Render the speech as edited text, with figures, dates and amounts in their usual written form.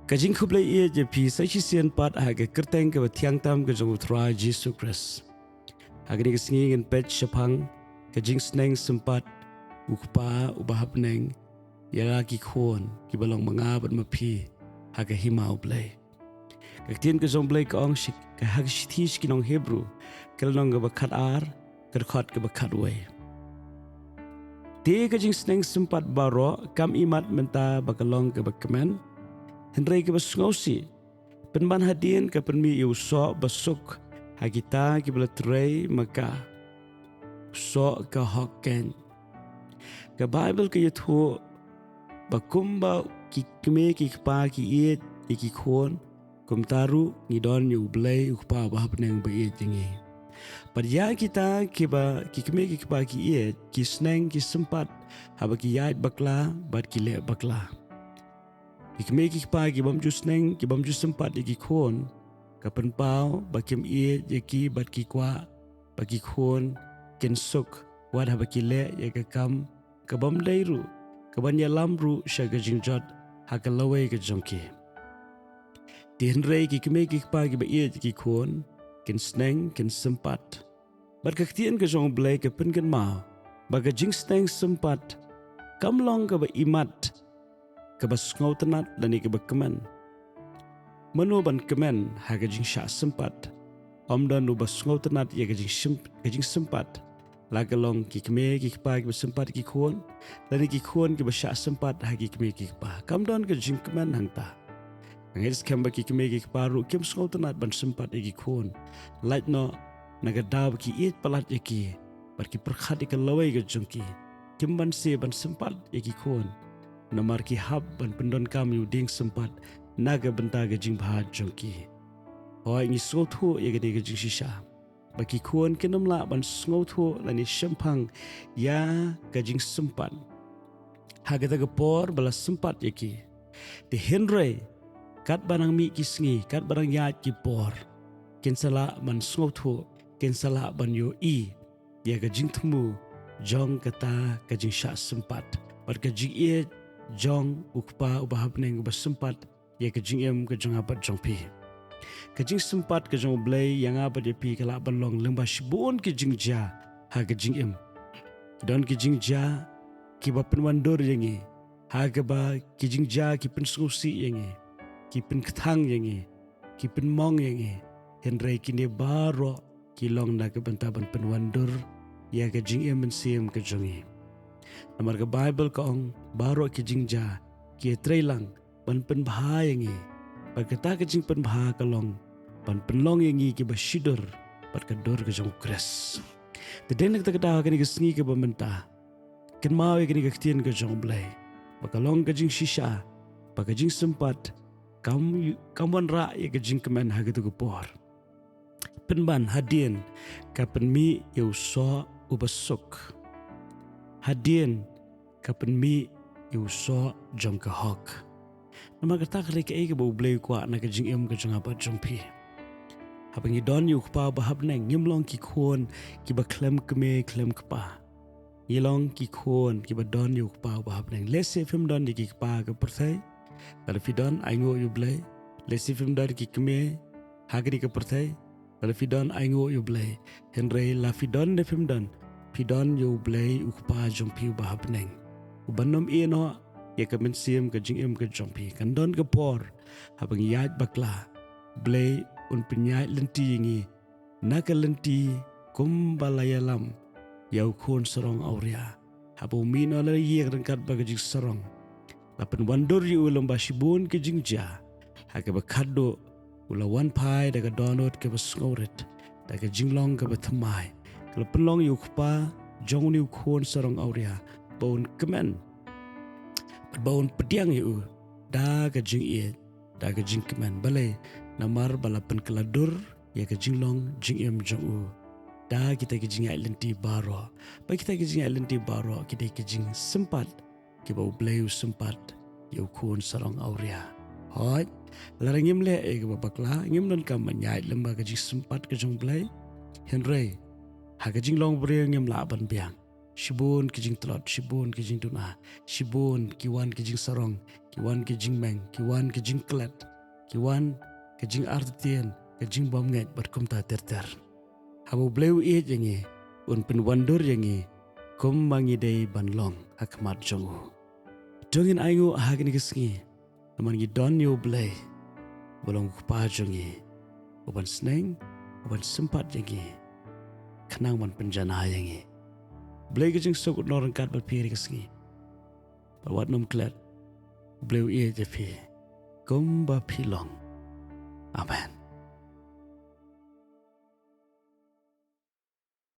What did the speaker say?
Kajing Ku Blei ia je pi sai chi sian pat haga kerteng ke tiang tam ke jong utra Jesus Christ. Haga ni kesingin pet syapang ke Jingsneng sympat ukpa ubahap neng ya ki khon ki balong mangabat mapi haga himau blei. Ktin ke jong blei ke ong shik ke haga shitish ki nong Hebrew ke nong ke bakat ar ke khot ke bakat wei. Di ke Jingsneng sympat baroh kam imat menta bakalong ke bakamen Henry ke basngausi penban hadin ke pynmih iu sok basuk hagita ke belatrai maka sok ke hokken ke Bible ke yuthu bakumba ki kme ki kpa ki iet ki khon kumtaru ngidon yu blei ukpa bahap neng be tingi padya kita ke ba ki kme ki kpa ki iet ki sneng ki sympat haba ki yait bakla bat ki le bakla Ikme ki pa ki bam Jingsneng ki bam sympat ki khon kapan pau bakim ie ki bat ki kwa baki khon ken suk wad ha baki le ya ka kam ka bam leiru ka ban ya lamru sha ga jingjot ha ka lawe ka jongki tin rei ki kme ki pa ki ba ie ki khon ken sneng ken sympat bar ka ktien ka jong blei ka pen kan ma ba ka Jingsneng sympat kam long ka ba imat kabas ngautanat dan ke bakaman manu ban kemen ha gajing sya sympat omdan ubas ngautanat ya gajing sympat lagalong ki kme ki pa ki sympat ki khon dan ki khon ki sya sympat ha ki kme ki pa kamdon gajing kemen hangta ngais kemba ki kme ki pa ru kem ngautanat ban sympat ki khon light no nagadab ki it palat ki bar ki perkhat ki lawai gajungki kimban se ban sympat ki khon namar ki hab ban pendon kam yu ding sympat naga benta ga jing bha jongki hoi ni sothu ye ga de ga jing shisha baki khon kenamla ban snothu lani shampang ya ga jing sympat ha ga ga por bala sympat ye ki de henry kat banang mi ki sngi kat barang ya ki por ken sala ban snothu ken sala ban yo i ya ga jing thumu jong kata ga jing sha sympat bar ga jing e jong ukpa ubahap neng ubah sympat ya ke jing em ke jong abat jong pi ke jing sympat ke jong blei yang abat ya pi kala balong lembah shibun ke jing ja ha ke jing em don ke jing ja ki ba penwandur yangi ha ke ba ke jing ja ki pen susi yangi ki pen kthang yangi ki pen mong yangi henry kini baroh ki long na ke bentaban penwandur ya ke jing em sim ke jongi Namar ke Bible ka ong baroh ki jingja ki trailang ban pen bha yangi par kata ke jing pen bha kalong ban penlong yangi ki bashidur par ka dor ke jong kres de den ta kata ke ni ke sngi ke bamenta ken mau ke ni ke ktien ke jong blei bakalong ke jing shisha ba ke jing sympat kamwan ra ye ke jing kemen ha ke tu ke por penban hadien ka pynmih eu so ubasuk hadien ka pynmih iu so jong ka hok nama kata kali ke bau blei kwa na ka jing em ka jong apa jong pi habangi don yu pa bahab neng ngimlong ki khon ki ba klem kme klem kpa yilong ki khon ki ba don yu pa bahab neng lese film don ki pa ka perthai kala fi don aingo yu blei lese film don ki kme hagri ka perthai kala fi don aingo yu blei henry la fi don de film don P.Nongbri yu blei ukpa jompi bahap neng ubanom ino ya ka mensim ka jing em ka jompi kan don ka por habang yat bakla blei un pinyai lenti ngi naka lenti kumbalayalam yau khon sarong auria habu mino la ye rangkat ba ka jing sarong lapan wandur yu ulam bashibun ka jing ja ha ka bakado ula wan pai daga donot ka basngoret daga jinglong ka bathamai kalau penlong yu kpa jong ni khon sarong auria baun kemen baun pediang yu da ka jing e da ka jing kemen balai namar balapan keladur ya ka jinglong jing em jong u da kita ka jing lenti baroh ba kita ka jing lenti baroh kita ka jing sympat ki bau blei sympat yu khon sarong auria hoi larangim le e ka bakla ngim don kam nyai lemba ka jing sympat ka jong blei henry Haga jing long beri ngem la ban biang shibun ki jing tlot shibun ki jing tuna shibun ki wan ki jing sarong kiwan ke jingmeng, kiwan ke jingklet, kiwan ke jing artien, ke jing bom ngek berkum ta ter. Hamu bleu iet yangi, un penwandur yangi, kum mangi day banlong hakmat jongu. Dongin aingu hagni kesengi, naman gi Ktin U Blei, bolong kupa jongi, uban sneng, uban sympat yangi, kenang man penjana yangi. Blei ke jing sok norang kat berpiri kesengi, berwat nom klet, bleu iet japi, kum ba pilong. Amen.